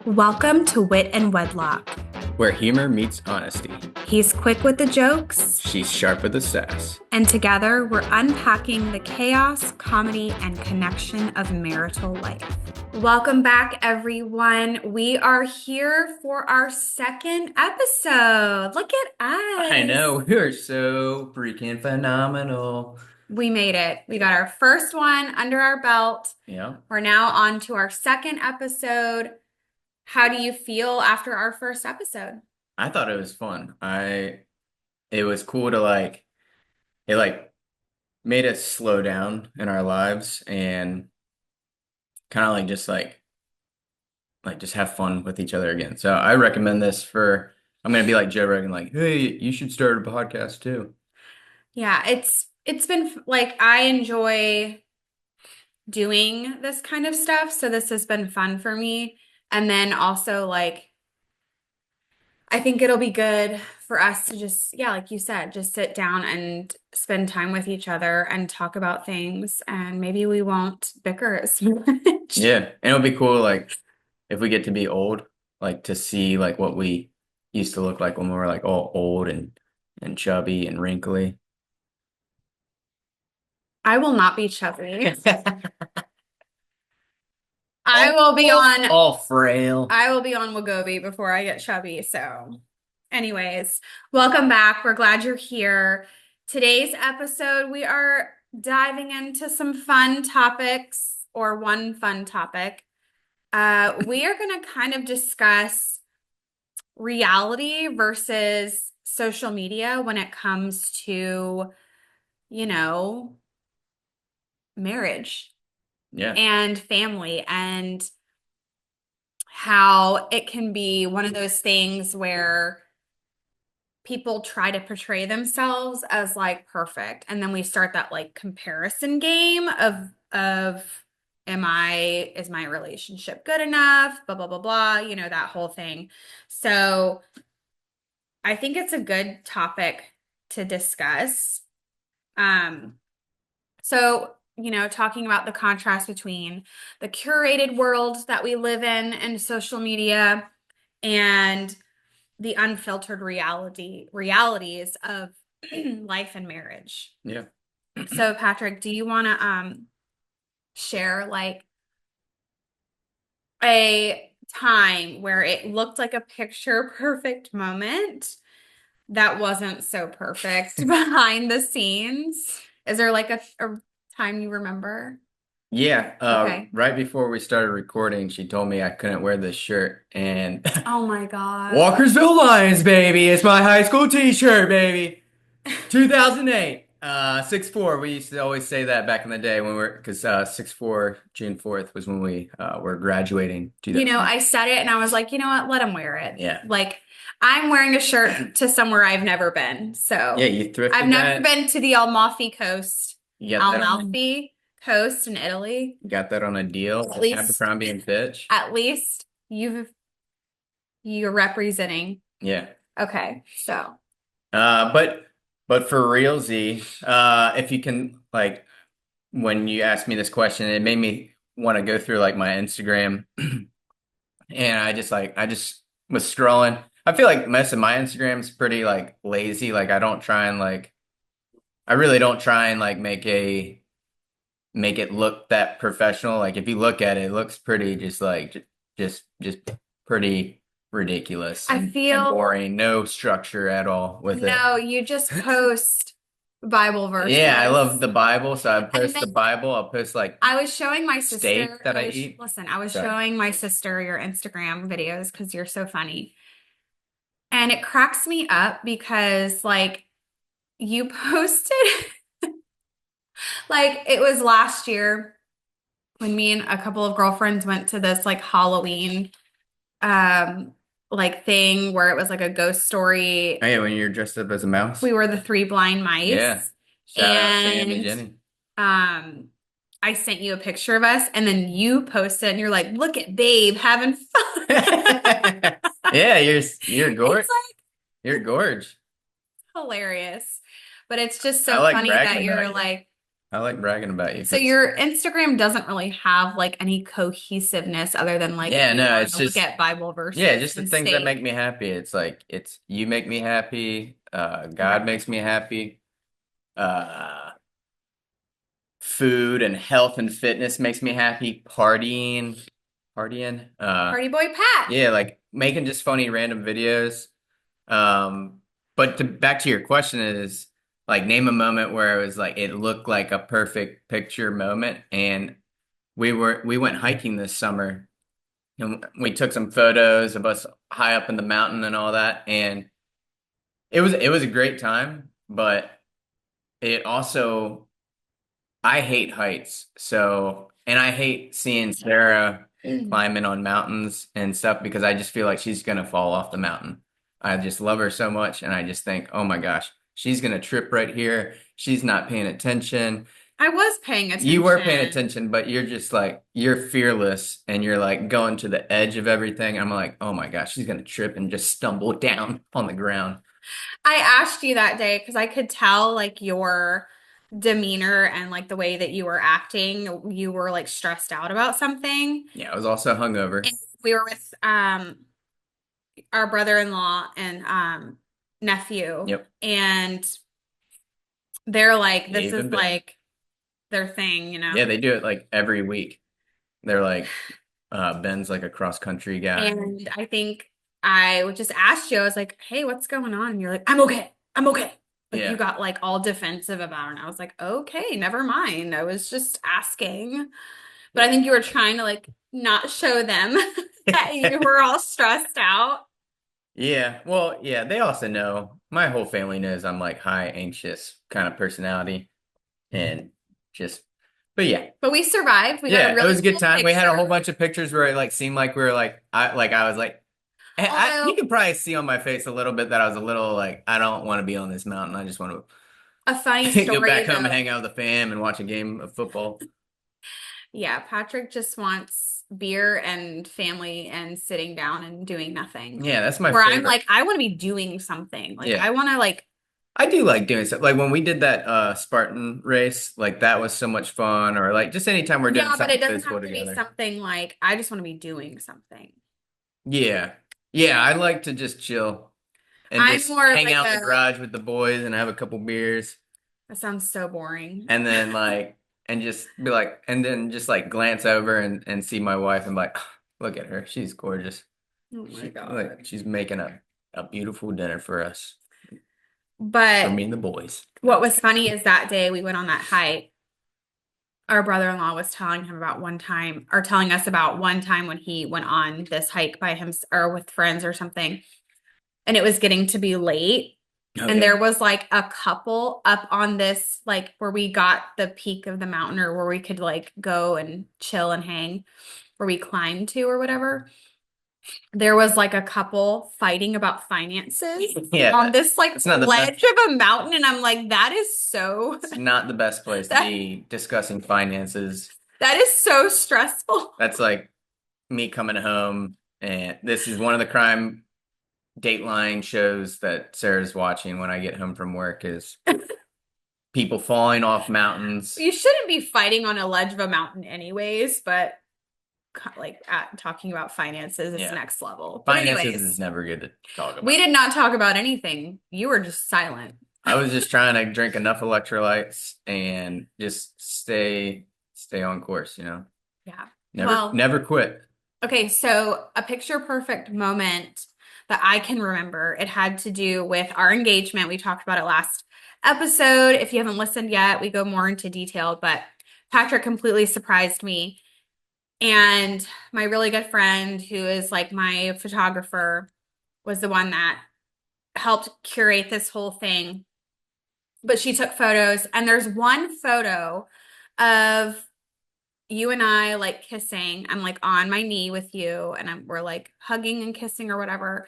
Welcome to Wit and Wedlock. Where humor meets honesty. He's quick with the jokes, She's sharp with the sass. and together we're unpacking the chaos, comedy, and connection of marital life. Welcome back, everyone. We are here for our second episode. Look at us. I know, we are so freaking phenomenal. We made it. We got our first one under our belt. Yeah. We're now on to our second episode. How do you feel after our first episode? I thought it was fun. It was cool to it made us slow down in our lives and kind of just have fun with each other again. So I recommend this I'm gonna be like Joe Rogan, like, hey, you should start a podcast too. Yeah, it's been like I enjoy doing this kind of stuff, so this has been fun for me. And then also like I think it'll be good for us to just, yeah, like you said, just sit down and spend time with each other and talk about things, and maybe we won't bicker as much. Yeah, and it'll be cool, like, if we get to be old, like to see like what we used to look like when we were like all old and chubby and wrinkly. I will not be chubby. I will be on all frail. I will be on Wegovy before I get chubby. So, anyways, welcome back. We're glad you're here. Today's episode, we are diving into some fun topics, or one fun topic. We are going to kind of discuss reality versus social media when it comes to, marriage. Yeah. And family, and how it can be one of those things where people try to portray themselves as like perfect, and then we start that like comparison game of is my relationship good enough, blah blah blah blah, that whole thing. So I think it's a good topic to discuss. So talking about the contrast between the curated world that we live in and social media and the unfiltered realities of life and marriage. Yeah. So, Patrick, do you want to share like a time where it looked like a picture perfect moment that wasn't so perfect behind the scenes? Is there like a time you remember? Yeah. Okay. Right before we started recording, she told me I couldn't wear this shirt, and Oh my God. Walkersville Lions, baby. It's my high school t-shirt, baby. 2008. 6'4". We used to always say that back in the day because 6'4", June 4th was when we were graduating. I said it and I was like, you know what? Let him wear it. Yeah. Like, I'm wearing a shirt to somewhere I've never been. So Yeah, you thrifted I've never that. been to the Amalfi Coast. You got that Amalfi Coast in Italy. Got that on a deal. At least Abercrombie and Fitch. At least you're representing. Yeah. Okay. So. But for realsy, if you can, like, when you asked me this question, it made me want to go through like my Instagram, and I just was scrolling. I feel like most of my Instagram's pretty like lazy. Like I really don't try and like make it look that professional. Like if you look at it, it looks pretty just pretty ridiculous. I feel and boring, no structure at all with it. No, you just post Bible verses. Yeah, I love the Bible, so I post the Bible. I'll post like I was showing my sister steak that I eat. Listen, I was showing my sister your Instagram videos because you're so funny. And it cracks me up because like you posted like it was last year when me and a couple of girlfriends went to this like Halloween like thing where it was like a ghost story. Oh yeah, when you're dressed up as a mouse. We were the three blind mice. Yeah. Shout out to Sam and Jenny. I sent you a picture of us, and then you posted and you're like, look at babe having fun. Yeah, you're gorge. You're gorge. Hilarious. But it's just so like funny that bragging you're about it. like, I like bragging about you So because your Instagram doesn't really have like any cohesiveness other than like yeah, you no, want it's to look just at Bible yeah, verses just the and things that steak. make me happy. It's like it's you make me happy. God Okay. makes me happy. Uh, Food and health and fitness makes me happy. Partying. Party Boy Pat. Yeah, like making just funny random videos. Um, but back to your question is like name a moment where it was like it looked like a perfect picture moment, and we went hiking this summer, and we took some photos of us high up in the mountain and all that, and it was a great time, but it also I hate heights. So, and I hate seeing Sarah climbing on mountains and stuff because I just feel like she's gonna fall off the mountain. I just love her so much, and I just think, oh my gosh, she's gonna trip right here. She's not paying attention. I was paying You were paying attention. attention, but you're just like you're fearless and you're like going to the edge of everything. I'm like, oh my gosh, she's gonna trip and just stumble down on the ground. I asked you that day because I could tell like your demeanor and like the way that you were acting, you were like stressed out about something. Yeah, I was also hungover. And we were with our brother-in-law and nephew, Yep. and they're like, this Dave is and Ben. like their thing, you Yeah, know. they do it like every week. They're like, Ben's like a cross country guy. And I think I would just ask you, I was like, hey, what's going on? And you're like, I'm okay. I'm okay. Like you Yeah. got like all defensive about it. And I was like, okay, never mind. I was just asking. But I think you were trying to like not show them that you were all stressed out. Yeah. Well, yeah, they also know my whole family knows I'm like high anxious kind of personality and just but yeah. But we survived. We got a Yeah, it really was a good cool time. We had a whole picture. bunch of pictures where it like seemed like we were like I was like you Although can probably see on my face a little bit that I was a little like I don't want to be on this mountain. I just want a funny to go story back home and though. hang out with the fam and watch a game of football. Yeah, Patrick just wants beer and family and sitting down and doing nothing. Yeah, that's my Where I'm favorite. like, I want to be doing something. Like Yeah. I want to like, I do like doing stuff. Like when we did that Spartan race, like that was so much fun. Or like just anytime we're doing yeah, but it something doesn't physical have to be together. something like I just want to be doing something. Yeah. Yeah, I like to just chill and I'm just more of hang like out in the a, garage with the boys and have a couple beers that sounds so boring. and then like and just be like and then just like glance over and see my wife and be like, look at her. She's gorgeous. Oh my She God. like she's making a beautiful dinner for us, for But me and the boys. what was funny is that day we went on that hike. Our brother-in-law was telling him about one time, or telling us about one time when he went on this hike by him or with friends or something, and it was getting to be late. Oh And there yeah. was like a couple up on this, like where we got the peak of the mountain or where we could like go and chill and hang, where we climbed to or whatever. There was like a couple fighting about finances on Yeah. this like It's not the best. ledge of a mountain. And I'm like, that is so, It's not the best place to that, be discussing finances. that is so stressful. That's like me coming home, and this is one of the crime Dateline shows that Sarah's watching when I get home from work is people falling off mountains. You shouldn't be fighting on a ledge of a mountain anyways, but like talking about finances is Yeah. next level. But Finances is anyways, never good to talk we about. did not talk about anything. You were just silent. I was just trying to drink enough electrolytes and just stay on course, you know. Yeah. Never Well, never quit. okay, so a picture perfect moment that I can remember, it had to do with our engagement. We talked about it last episode. If you haven't listened yet, we go more into detail, but Patrick completely surprised me. And my really good friend, who is like my photographer, was the one that helped curate this whole thing. But she took photos, and there's one photo of you and I like kissing. I'm like on my knee with you, and we're like hugging and kissing or whatever.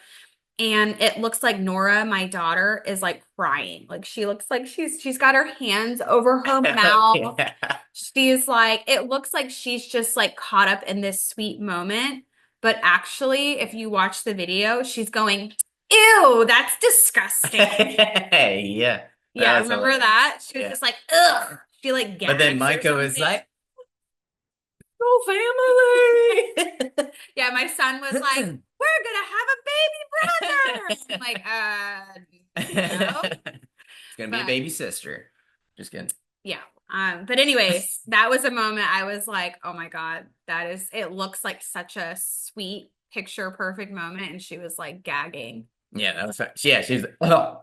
And it looks like Nora, my daughter, is like crying. Like she looks like she's got her hands over her mouth. Yeah. She's like, it looks like she's just like caught up in this sweet moment. But actually, if you watch the video, she's going, ew, that's disgusting. Yeah. Yeah, That was remember hilarious. that? She was Yeah. just like, ugh. She like But then gags or Micah was something. like, "Oh, family." Yeah, my son was like, "We're gonna have a baby brother." I'm like, no. It's gonna be a But baby sister. Just kidding. yeah. But anyways, that was a moment I was like, oh my God, it looks like such a sweet picture perfect moment. And she was like gagging. Yeah, that was fine. Yeah, she's like, oh.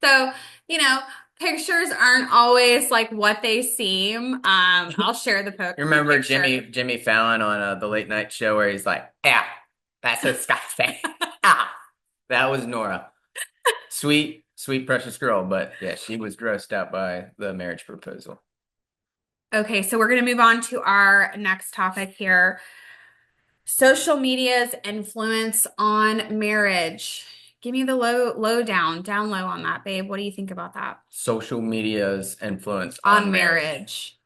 So, you know, pictures aren't always like what they seem. I'll share the You remember picture. Jimmy Fallon on the late night show where he's like, "Yeah, that's disgusting." Ah, that was Nora. Sweet, sweet, precious girl, but yeah, she was grossed out by the marriage proposal. Okay, so we're going to move on to our next topic here. Social media's influence on marriage. Give me the down low on that, babe. What do you think about that? Social media's influence On on marriage.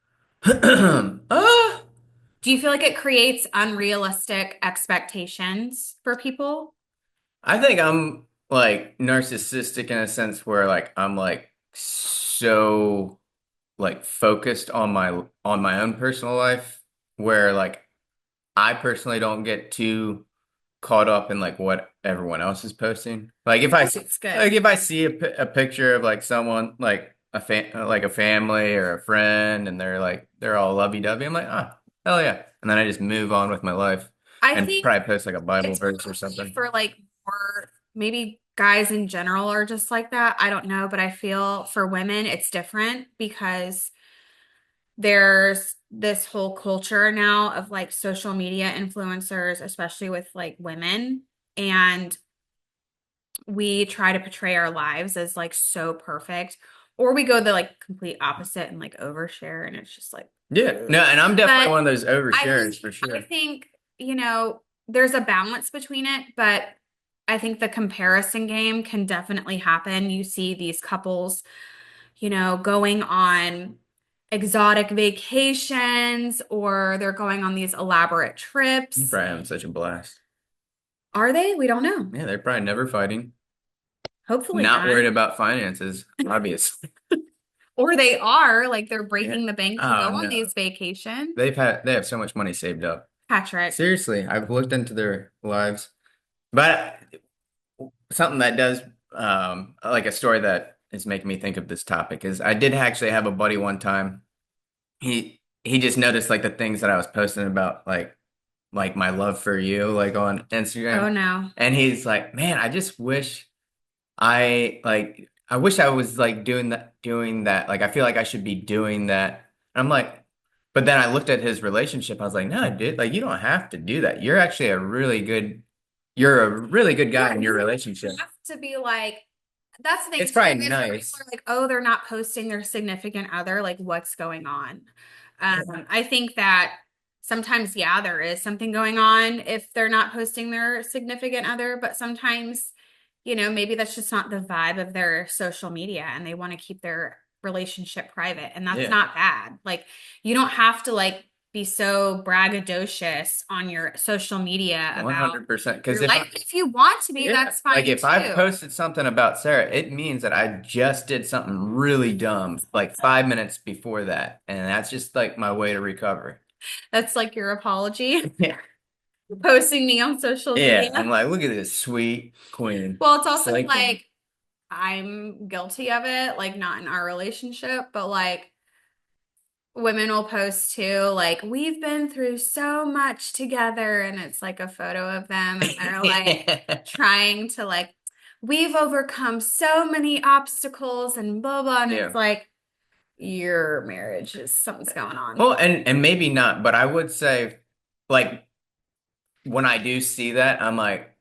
marriage. uh, Do you feel like it creates unrealistic expectations for people? I think I'm like narcissistic in a sense where like I'm like so like focused on my own personal life where like I personally don't get too caught up in like what everyone else is posting. Like if I see It's good. a picture of like someone like a family or a friend and they're all lovey-dovey, I'm like, oh, hell yeah. And then I just move on with my life I and think probably post like a Bible it's verse or probably something. for like more, maybe guys in general are just like that. I don't know, but I feel for women it's different because there's this whole culture now of like social media influencers, especially with like women. And we try to portray our lives as like so perfect, or we go the like complete opposite and like overshare. And it's just like, Yeah. ugh. No, and I'm definitely But one of those I oversharers think, for I sure. think, there's a balance between it, but I think the comparison game can definitely happen. You see these couples going on exotic vacations or they're going on these elaborate You're trips. probably having such a blast. Are they? We don't know. Yeah, they're probably never fighting. Hopefully Not not. worried about finances, obviously. Or they are, like they're Yeah. breaking the bank to Oh go on no. these vacations. They have so much money saved up. Patrick. Seriously, I've looked into their lives. But something that does like a story that is making me think of this topic is I did actually have a buddy one time. He just noticed like the things that I was posting about like my love for you like on Oh Instagram. no. And he's like, "Man, I just wish I wish I was like doing that. Like I feel like I should be doing that." I'm like, but then I looked at his relationship. I was like, "No, dude, like you don't have to do that. You're a really good guy Yeah, in your you relationship." don't have to be like, that's the thing It's too, probably is when people nice. are like, oh, they're not posting their significant other, like what's going on? I think that sometimes, yeah, there is something going on if they're not posting their significant other, but sometimes, maybe that's just not the vibe of their social media and they want to keep their relationship private, and that's Yeah, not bad. Like, you don't have to like be so braggadocious on your social media about 100%. Because your life. If you want to be, yeah, that's like fine if I too. posted something about Sarah, it means that I just did something really dumb like 5 minutes before that, and that's just like my way to recover. That's like your apology, Yeah. posting me on social Yeah, I'm media. like, look at this sweet queen. Well, it's also Like, like I'm guilty of it, like not in our relationship, but like women will post too, like we've been through so much together, and it's like a photo of them and they're like trying to like we've overcome so many obstacles and blah blah, and it's yeah. like your marriage is something's going on. Well, and maybe not, but I would say, like, when I do see that, I'm like,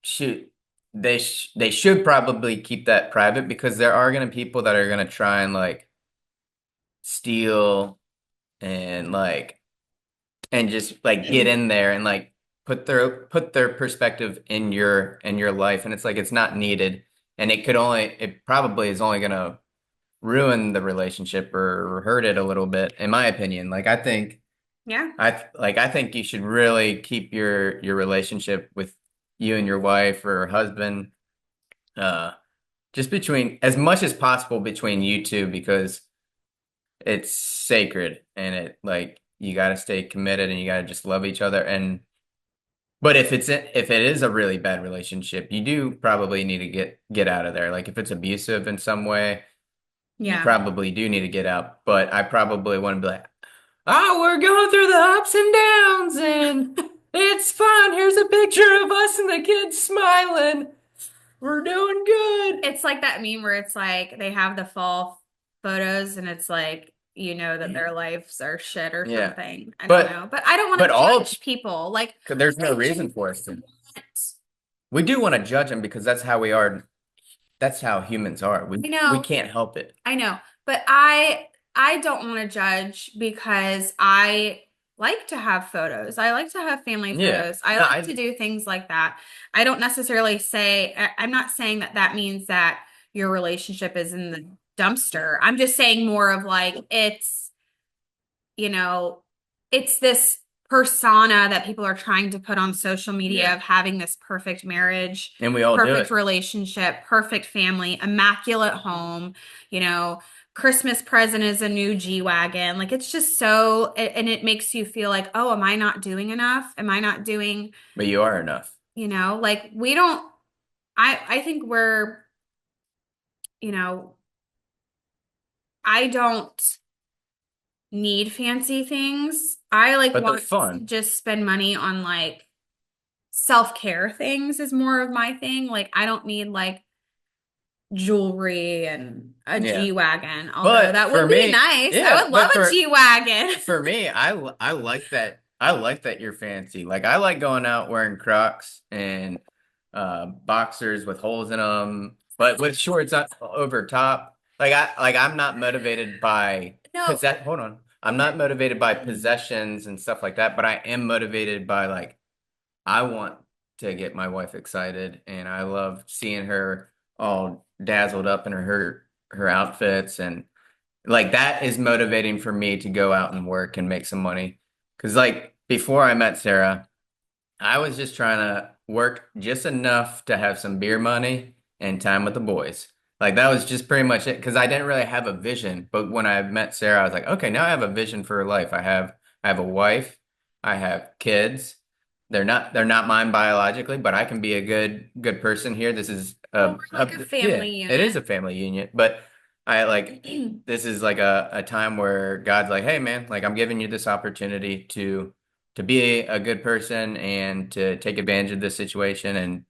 shoot, they should probably keep that private because there are gonna people that are gonna try and like steal and and just like get in there and like put their perspective in your life, and it's like it's not needed, and it probably is only gonna ruin the relationship or hurt it a little bit, in my opinion. Yeah. I think you should really keep your relationship with you and your wife or husband, uh, just between as much as possible between you two because it's sacred and it like you got to stay committed and you got to just love each other and but if it is a really bad relationship, you do probably need to get out of there. Like if it's abusive in some way, you Yeah. probably do need to get out. But I probably want to be like, oh, we're going through the ups and downs and it's fun. Here's a picture of us and the kids smiling. We're doing good. It's like that meme where it's like they have the fall photos and it's like, you know, that their lives are shit or Yeah. something. I don't But know. But I don't want but to all judge people. Like, there's no I reason genuinely for us to. want- We do want to judge them because that's how we are. That's how humans are. I We know, can't help it. I know. But I don't want to judge because I like to have photos. I like to have family Yeah. photos. I No, like to do things like that. I don't necessarily say, I'm not saying that that means that your relationship is in the dumpster. I'm just saying more of like you know, it's this persona that people are trying to put on social media yeah. of having this perfect marriage, And we all do perfect it. relationship, perfect family, immaculate home, you know, Christmas present is a new G-Wagon. Like it's just so, and it makes you feel like, oh, am I not doing enough? Am I not doing, But you are enough. like we don't, I think we're, you know, I don't need fancy things. I like But they're want to fun. just spend money on like self-care things is more of my thing. Like I don't need like jewelry and a Yeah. G-Wagon, although But that for would be me, nice. I yeah, would love but a G-Wagon. for me, I like that. I like that you're fancy. Like I like going out wearing Crocs and boxers with holes in them, but with shorts over top. I'm not motivated by No, hold on. I'm not motivated by possessions and stuff like that, but I am motivated by like I want to get my wife excited and I love seeing her all dazzled up in her outfits and like that is motivating for me to go out and work and make some money. Because like before I met Sarah, I was just trying to work just enough to have some beer money and time with the boys. Like that was just pretty much it. Because I didn't really have a vision. But when I met Sarah, I was like, okay, now I have a vision for life. I have a wife, I have kids. They're not mine biologically, but I can be a good person here. This is well, we're like a yeah, family it is unit. a family union. But I like this is like a time where God's like, hey man, like I'm giving you this opportunity to be a good person and to take advantage of this situation and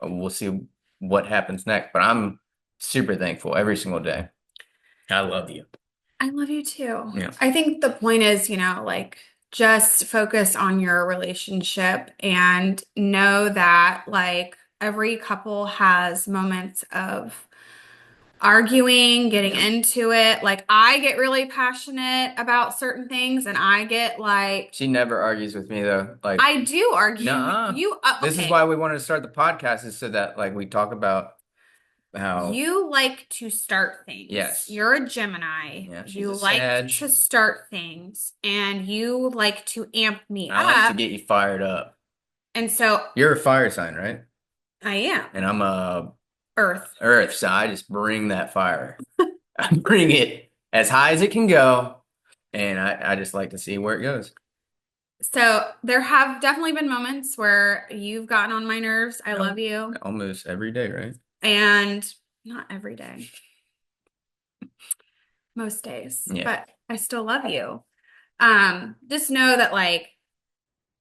we'll see what happens next. But I'm super thankful every single day. I love you. I love you too. Yeah. I think the point is, like just focus on your relationship and know that like every couple has moments of arguing, getting Yeah. into it. Like I get really passionate about certain things and I get like She never argues with me though. Like, I do argue. nah. You This is okay. why we wanted to start the podcast is so that like we talk about how You like to start things. yes. You're a Gemini. Yeah, she's You a like Sag. to start things and you like to amp me I like to up. get you fired up. And so You're a fire sign, right? I am And I'm a Earth. earth, so I just bring that fire. I bring it as high as it can go, and I just like to see where it goes. So there have definitely been moments where you've gotten on my nerves. I love you. Almost every day, right? And not every day, most days, Yeah. but I still love you. Just know that like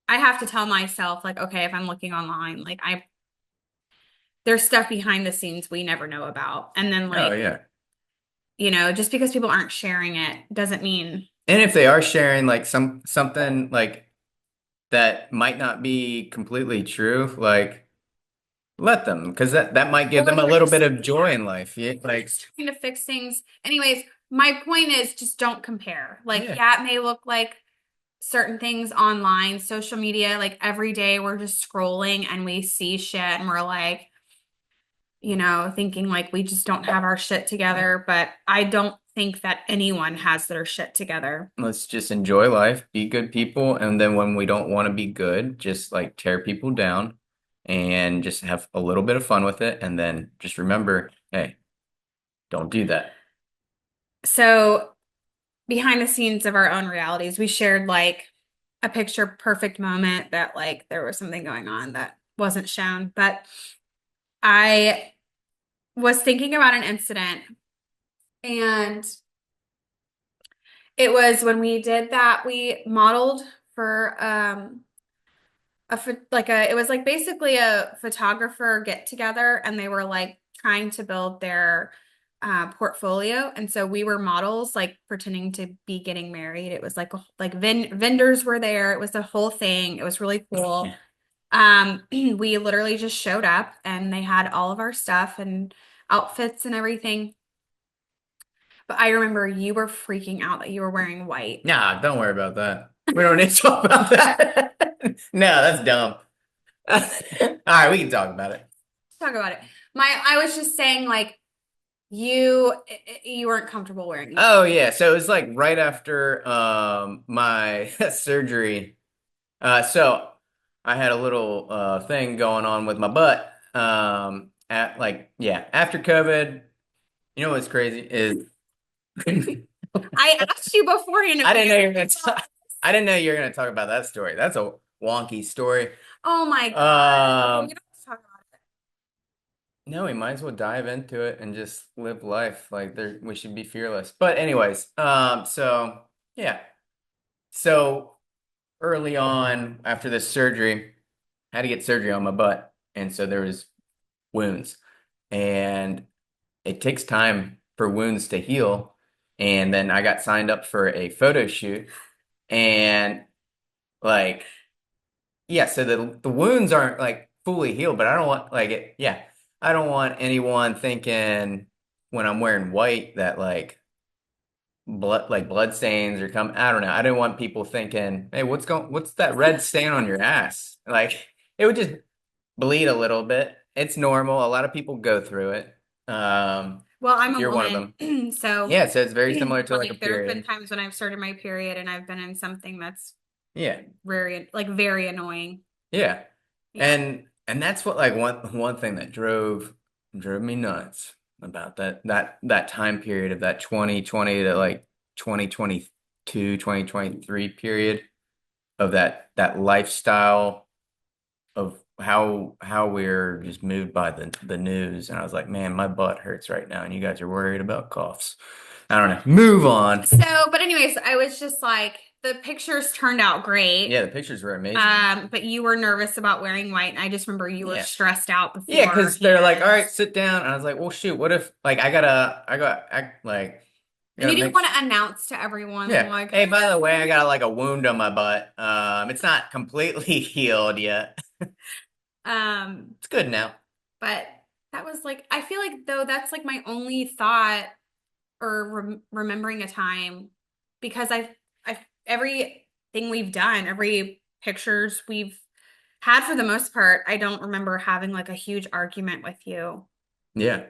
I have to tell myself, like, okay, if I'm looking online, like there's stuff behind the scenes we never know about. And then Oh like, yeah. just because people aren't sharing it doesn't mean And if they are sharing like something like that might not be completely true, like let them, because that might give or them a they're little bit just of joy in life. Yeah, like trying to fix things. Anyways, my point is just don't compare. Like, yeah. yeah, it may look like certain things online, social media, like every day we're just scrolling and we see shit and we're like, thinking like we just don't have our shit together. But I don't think that anyone has their shit together. Let's just enjoy life, be good people, and then when we don't want to be good, just like tear people down and just have a little bit of fun with it. And then just remember, hey, Don't do that. So behind the scenes of our own realities, we shared like a picture perfect moment that like there was something going on that wasn't shown. But I was thinking about an incident, and it was when we did that, we modeled for it was like basically a photographer get together, and they were like trying to build their portfolio. And so we were models like pretending to be getting married. It was like vendors were there. It was the whole thing. It was really cool. We literally just showed up, and they had all of our stuff and outfits and everything. But I remember you were freaking out that you were wearing white. Nah, don't worry about that. We don't need to talk about that. No, that's dumb. All right, we can talk about it. Talk about it. I was just saying like you you weren't comfortable wearing white. Oh yeah, so it was like right after my surgery. So I had a little thing going on with my butt. At like yeah, after COVID, you know what's crazy is I asked you beforehand if I we didn't know could you were gonna talk. talk, I didn't know you were gonna talk about that story. That's a wonky story. Oh my God. Okay, we Um, don't have to talk about it. no, we might as well dive into it and just live life like there. We should be fearless. But anyways, so yeah, so early on after this surgery, I had to get surgery on my butt, and so there was wounds, and it takes time for wounds to heal. And then I got signed up for a photo shoot, and like yeah, so the wounds aren't like fully healed, but I don't want like it. Yeah, I don't want anyone thinking when I'm wearing white that blood stains are coming. I don't know. I didn't want people thinking, "Hey, what's that red stain on your ass?" Like it would just bleed a little bit. It's normal. A lot of people go through it. Well, I'm a You're one of woman, them. so Yeah, so it's very similar to like a like there have been period. times when I've started my period and I've been in something that's Yeah. very annoying. Yeah. Yeah. And that's what like one thing that drove me nuts about that time period of that 2020 to like 2022, 2023 period of that lifestyle of how we're just moved by the news. And I was like, man, my butt hurts right now and you guys are worried about coughs. I don't know. Move on. So, but anyways, I was just like, the pictures turned out great. Yeah, the pictures were amazing. But you were nervous about wearing white, and I just remember you were Yeah. stressed out Yeah, because they're like, all beforehand. right, sit down. And I was like, well, shoot, what if like I And gotta you didn't make want to announce to everyone, yeah. like, Hey, by the way, I got like a wound on my butt. It's not completely healed yet. um, It's good now. but that was like, I feel like though that's like my only thought or remembering a time because I've everything we've done, every pictures we've had for the most part, I don't remember having like a huge argument with you. Yeah.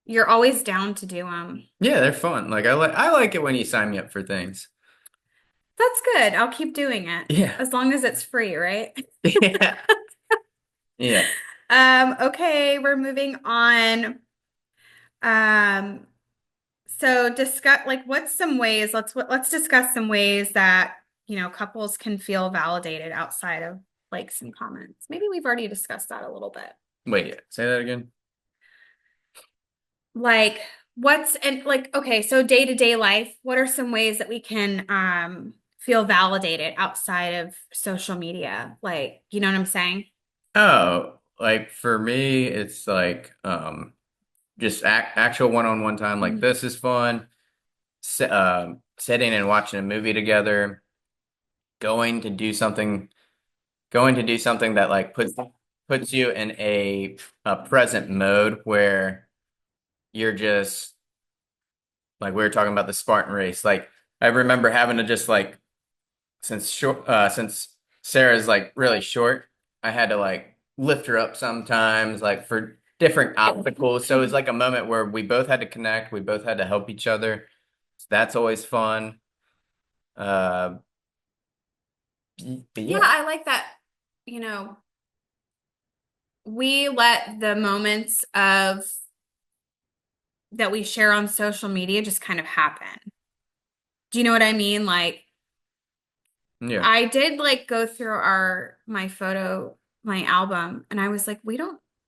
You're always down to do them. Yeah, they're fun. Like I like it when you sign me up for things. That's good. I'll keep doing it Yeah. as long as it's free, right? Yeah. Yeah. Okay, we're moving on. Um, so discuss like what's some ways, let's discuss some ways that, couples can feel validated outside of likes and comments. Maybe we've already discussed that a little bit. Wait, yeah. Say that again. Like what's and like okay, so day-to-day life, what are some ways that we can feel validated outside of social media? Like, you know what I'm saying? Oh, like for me, it's like just actual one-on-one time. Like Mhm. this is fun. Sitting and watching a movie together, going to do something, going to do something that like puts you in a present mode where you're just like we were talking about the Spartan race. Like I remember having to just like since Sarah's like really short, I had to like lift her up sometimes, like for different obstacles. So it was like a moment where we both had to connect, we both had to help each other. So that's always fun. Uh, but Yeah, yeah. I like that, you know, we let the moments of that we share on social media just kind of happen. Do you know what I mean? Like Yeah. I did like go through my album, and I was like, we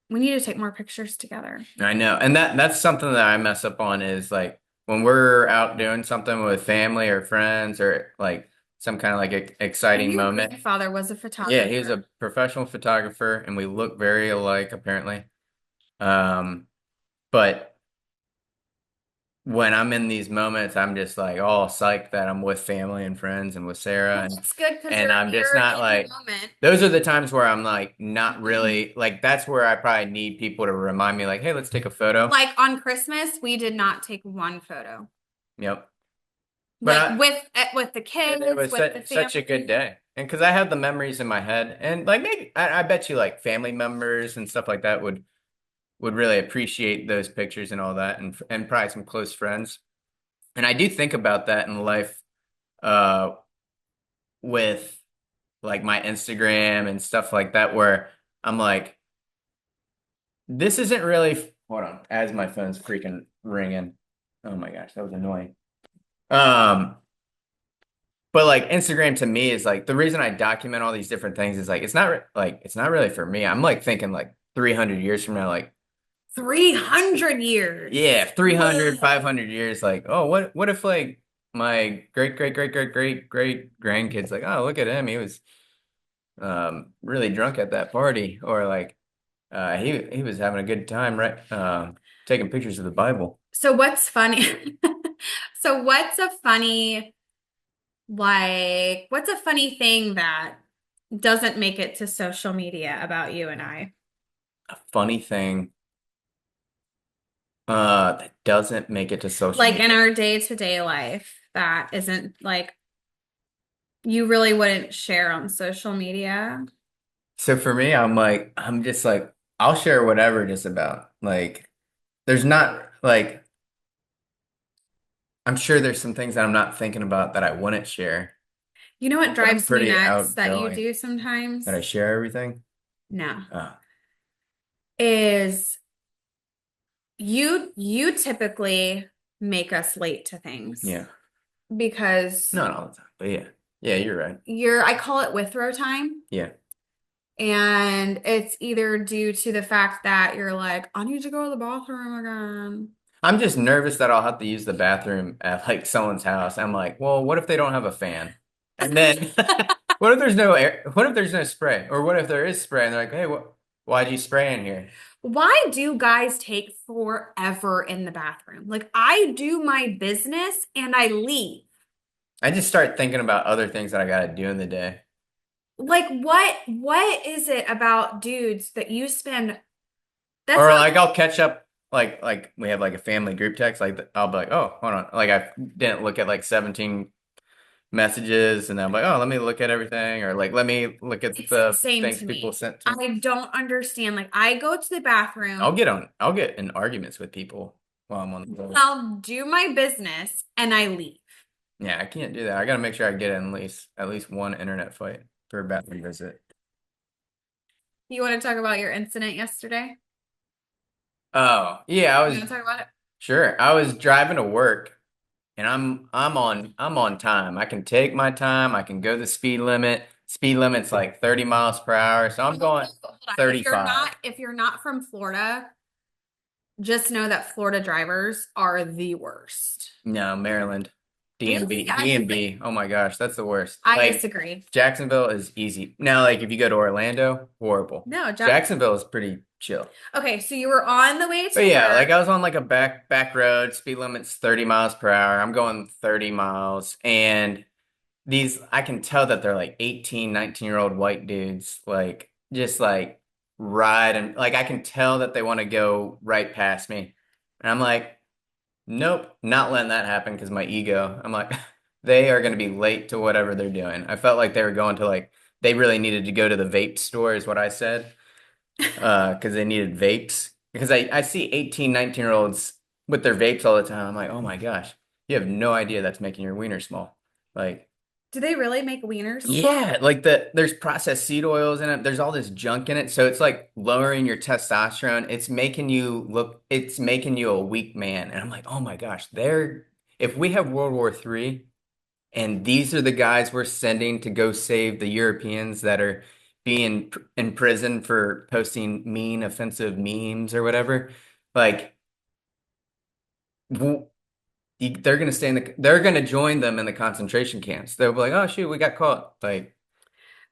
need to take more pictures together. I know. And that's something that I mess up on is like when we're out doing something with family or friends or like some kind of like And exciting your moment. grandfather was a Yeah, he was photographer. a professional photographer and we look very alike apparently. Um, but when I'm in these moments, I'm just like all psyched that I'm with family and friends and with Sarah Well, that's good because and I'm just you're not in the like moment. those are the times where I'm like not really like that's where I probably need people to remind me like, hey, let's take a photo. Like on Christmas, we did not take one photo. Yep. But Like with the it kids, was with the such a good family. day. And because I have the memories in my head and like maybe I bet you like family members and stuff like that would really appreciate those pictures and all that and probably some close friends. And I do think about that in life uh with like my Instagram and stuff like that where I'm like this isn't really hold on as my phone's freaking ringing. Oh my gosh, that was annoying. Um but like Instagram to me is like the reason I document all these different things is like it's not really for me. I'm like thinking like 300 years from now like 300 years. yeah, 300, 500 years like oh what if like my great grandkids like oh look at him he was really drunk at that party or like he was having a good time right taking pictures of the Bible. So what's funny? So what's a funny thing that doesn't make it to social media about you and I? A funny thing that doesn't make it to social Like in media. our day-to-day life that isn't like you really wouldn't share on social media. So for me, I'm just like, I'll share whatever just about. Like, there's not like, I'm sure there's some things that I'm not thinking about that I wouldn't share, You know what but I'm drives me pretty nuts that you outgoing do that I sometimes? share everything. No. Uh, Is you typically make us late to things yeah, because not all the time, but yeah, yeah, you're right. I call it withrow time. Yeah, And it's either due to the fact that you're like, I need to go to the bathroom again. I'm just nervous that I'll have to use the bathroom at like someone's house. I'm like, well, what if they don't have a fan? And then what if there's no air? What if there's no spray? Or what if there is spray and they're like, hey, why'd you spray in here? Why do guys take forever in the bathroom? Like, I do my business and I leave. I just start thinking about other things that I gotta do in the day. Like, what is it about dudes that you spend that's Or not like I'll catch up like we have like a family group text like I'll be like, "Oh, hold on." Like I didn't look at like 17 messages and I'm like, "Oh, let me look at everything," or like let me look at it's the insane things to people me. sent to me. I don't understand. Like, I go to the bathroom, I'll get in arguments with people while I'm on the phone. I'll do my business, and I leave. Yeah, I can't do that. I gotta make sure I get in at least one internet fight for a bathroom visit. You want to talk about your incident yesterday? Oh, yeah, I You was want to talk about it? sure. I was driving to work and I'm on time. I can take my time. I can go the speed limit. Speed limit's like 30 miles per hour, so I'm going Hold on. 35. If you're not from Florida, just know that Florida drivers are the worst. No, Maryland. Really? DMV. Oh my gosh, that's the worst. I Like disagree. Jacksonville is easy. Now, like if you go to Orlando, horrible. No, Jacksonville is pretty chill. okay, so you were on the way But to yeah, like work. I was on like a back road, speed limit's 30 miles per hour. I'm going 30 miles and these I can tell that they're like 18, 19-year-old white dudes like just like ride and like I can tell that they want to go right past me. And I'm like, nope, not letting that happen because my ego. I'm like, they are going to be late to whatever they're doing. I felt like they were going to like they really needed to go to the vape store is what I said. Because they needed vapes. Because I see 18, 19-year-olds with their vapes all the time. I'm like, oh my gosh, you have no idea that's making your wiener small. Like Do they really make wieners? Yeah, like there's processed seed oils in it. There's all this junk in it. So it's like lowering your testosterone. It's making you a weak man. And I'm like, oh my gosh, if we have World War III and these are the guys we're sending to go save the Europeans that are being in prison for posting mean, offensive memes or whatever, like w- they're gonna join them in the concentration camps. They'll be like, oh shoot, we got caught. Like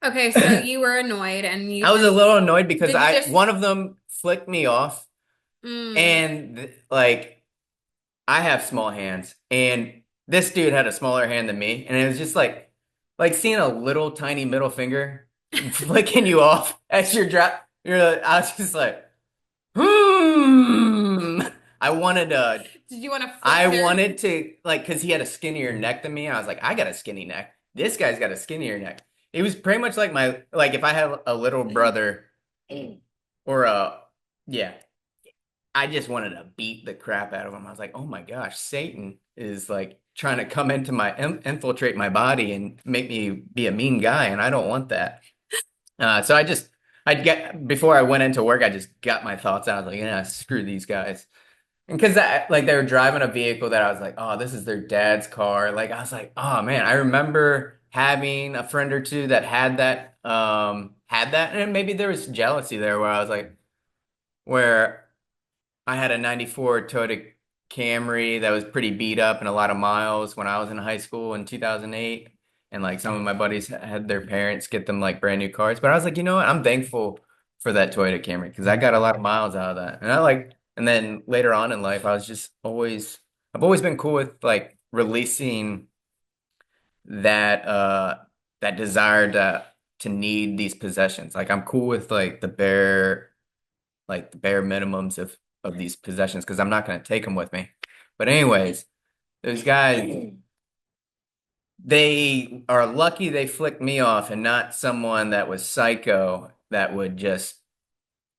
Okay, so you were annoyed and you I was a just little annoyed because did you I just one of them flicked me off mm. and like I have small hands and this dude had a smaller hand than me and it was just like seeing a little tiny middle finger flicking you off as I was just like hmm. I wanted to Did you want to I flick their wanted to like because he had a skinnier neck than me. I was like, I got a skinny neck. This guy's got a skinnier neck. It was pretty much like if I had a little brother or yeah, I just wanted to beat the crap out of him. I was like, oh my gosh, Satan is like trying to come into infiltrate my body and make me be a mean guy, and I don't want that. So before I went into work, I just got my thoughts out. I was like, yeah, screw these guys. And because like they were driving a vehicle that I was like, oh, this is their dad's car. Like I was like, oh man, I remember having a friend or two that had that, and maybe there was jealousy there where I was like, where I had a 94 Toyota Camry that was pretty beat up and a lot of miles when I was in high school in 2008. And like some of my buddies had their parents get them like brand new cars. But I was like, you know what? I'm thankful for that Toyota Camry because I got a lot of miles out of that. And then later on in life, I've always been cool with like releasing that, that desire to need these possessions. Like I'm cool with like the bare minimums of these possessions because I'm not going to take them with me. But anyways, those guys, they are lucky they flicked me off and not someone that was psycho that would just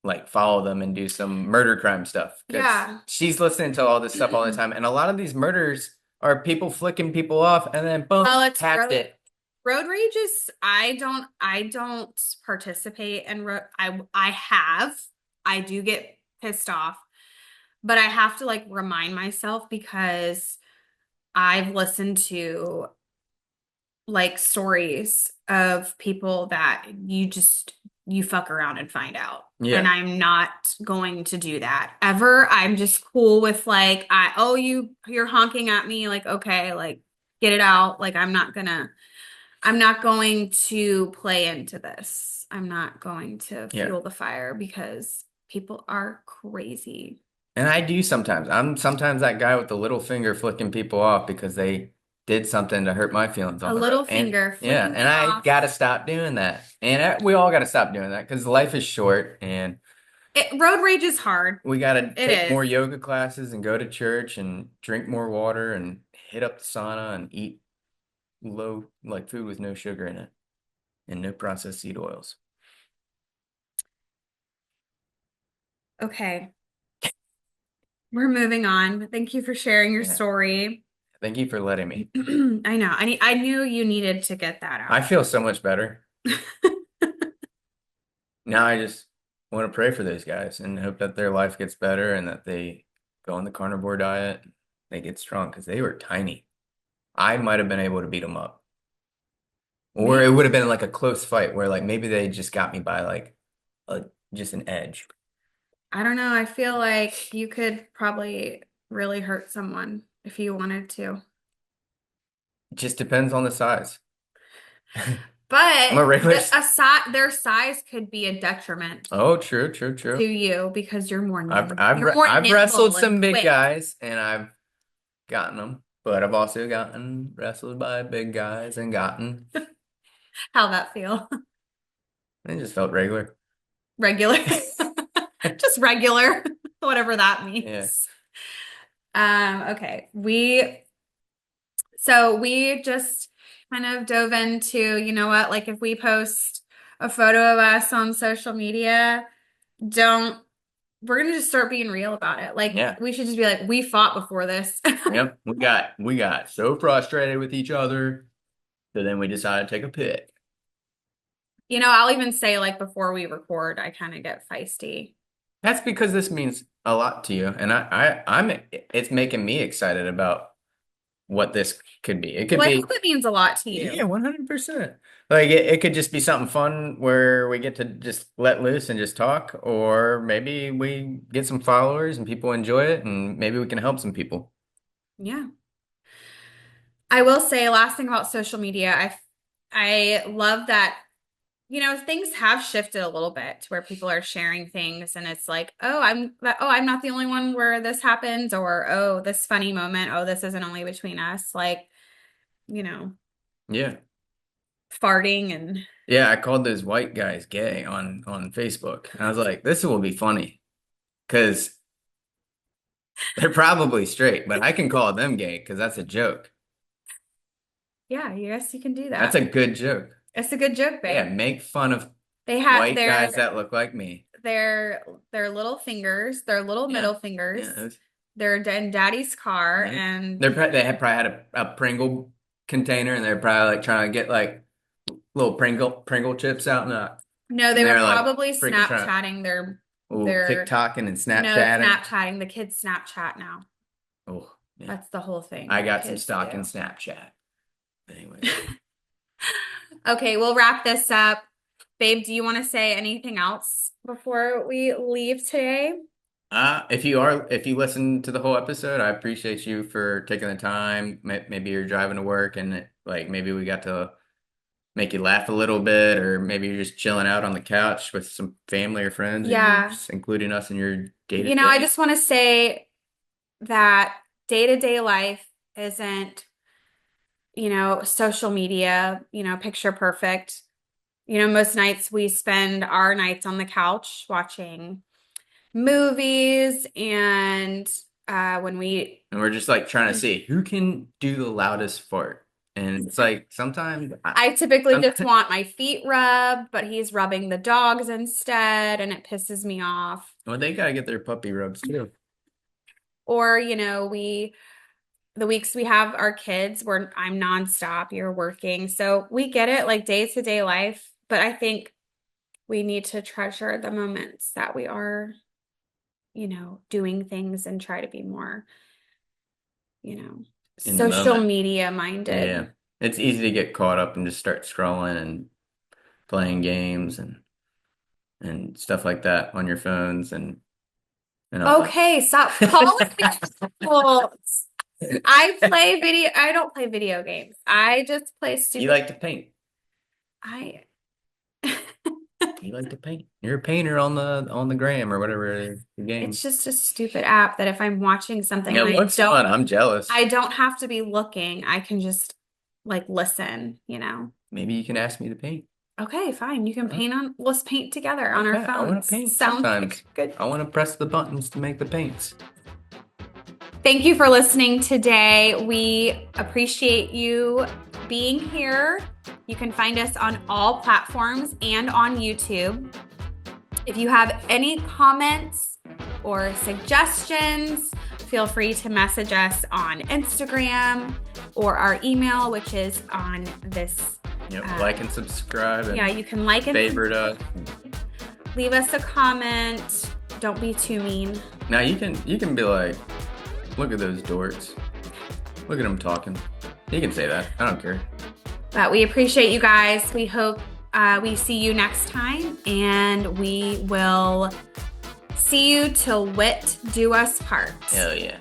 like follow them and do some murder crime stuff. Because Yeah. she's listening to all this stuff all the time, and a lot of these murders are people flicking people off and then boom, Well, it's tapped it. road rage is I don't participate in I do get pissed off, but I have to like remind myself because I've listened to like stories of people that you fuck around and find out. And Yeah, I'm not going to do that ever. I'm just cool with like you're honking at me like okay, like get it out. Like I'm not going to play into this. I'm not going to yeah. fuel the fire because people are crazy. And I do sometimes. I'm sometimes that guy with the little finger flicking people off because they did something to hurt my feelings A on the road. little And finger yeah, flicking and me I off. gotta stop doing that. And we all gotta stop doing that because life is short and Road rage is hard. we gotta It take is. more yoga classes and go to church and drink more water and hit up the sauna and eat low, like food with no sugar in it and no processed seed oils. Okay. We're moving on. Thank you for sharing your Yeah. story. Thank you for letting me. I know. I knew you needed to get that I out. feel so much better. Now I just want to pray for those guys and hope that their life gets better and that they go on the carnivore diet. They get strong because they were tiny. I might have been able to beat them up. Or it Maybe. would have been like a close fight where like maybe they just got me by like just an edge. I don't know. I feel like you could probably really hurt someone if you wanted to. It just depends on the size. I'm But a regular. their size could be a detriment Oh, true, true, to true. you because I've you're more I've wrestled nimble and some big quick. guys and I've gotten them, but I've also gotten wrestled by big guys and gotten. How'd that feel? It just felt regular. Regular. Just regular, whatever that Yeah. means. Okay. We just kind of dove into, you know what, like if we post a photo of us on social media, don't we're gonna just start being real about it. Like Yeah. we should just be like, we fought before this. Yep. We got so frustrated with each other So then we decided to take a pic. You know, I'll even say like before we record, I kind of get feisty. That's because this means a lot to you, and it's making me excited about what this could be. It could Well, I be, hope it means a lot to you. yeah, 100%. Like it could just be something fun where we get to just let loose and just talk, or maybe we get some followers and people enjoy it, and maybe we can help some people. Yeah. I will say last thing about social media, I love that, you know, things have shifted a little bit to where people are sharing things and it's like, I'm not the only one where this happens, or oh, this funny moment, oh, this isn't only between us. Like, you know, Yeah. farting and Yeah, I called those white guys gay on Facebook. And I was like, this will be funny because they're probably straight, but I can call them gay because that's a joke. yeah, yes, you can do That's that. a good joke. It's a good joke, Yeah, babe. make fun of They have white guys that look like me. their little fingers, their little Yeah. middle fingers. Yeah. They're in daddy's car Yeah. and They had probably had a Pringle container and they're probably like trying to get like little Pringle chips out no, they and were they're like probably freaking trying Snapchatting oh their TikToking and no, Snapchatting. Snapchatting. The kids Snapchat now. Oh, yeah. That's the whole thing I that got some kids stock do. in Snapchat. Anyway. Okay, we'll wrap this up. Babe, do you want to say anything else before we leave today? If you listen to the whole episode, I appreciate you for taking the time. Maybe you're driving to work and like maybe we got to make you laugh a little bit, or maybe you're just chilling out on the couch with some family or friends, or you're Yeah. just including us in your day to You know, I day. just want to say that day-to-day life isn't, you know, social media, you know, picture perfect. You know, most nights we spend our nights on the couch watching movies and when we And we're just like trying to see who can do the loudest fart. And it's like sometimes I typically just sometimes want my feet rubbed, but he's rubbing the dogs instead and it pisses me off. well, they gotta get their puppy rubs too. Or, you know, the weeks we have our kids where I'm nonstop, you're working. So we get it, like day-to-day life, but I think we need to treasure the moments that we are, you know, doing things and try to be more, you know, In the social moment. media Yeah. minded. It's easy to get caught up and just start scrolling and playing games and stuff like that on your phones and all that. Okay, stop calling me adults. I don't play video games. I just play You stupid. like to paint. I You like to paint. You're a painter on the gram or whatever the game. it's just a stupid app that if I'm watching something Yeah, and it looks fun. I'm jealous. I don't have to be looking. I can just like listen, you know. Maybe you can ask me to paint. Okay, fine. You can let's paint together on our Okay, I want phones. to paint Sounds sometimes. like good. I want to press the buttons to make the paints. Thank you for listening today. We appreciate you being here. You can find us on all platforms and on YouTube. If you have any comments or suggestions, feel free to message us on Instagram or our email, which is on this. Yep, like and subscribe and Yeah, you can like and favorite us. leave us a comment. Don't be too mean. Now you can be like, look at those dorks. Look at them talking. You can say that. I don't care. But we appreciate you guys. We hope we see you next time, and we will see you till wit do us part. Hell yeah.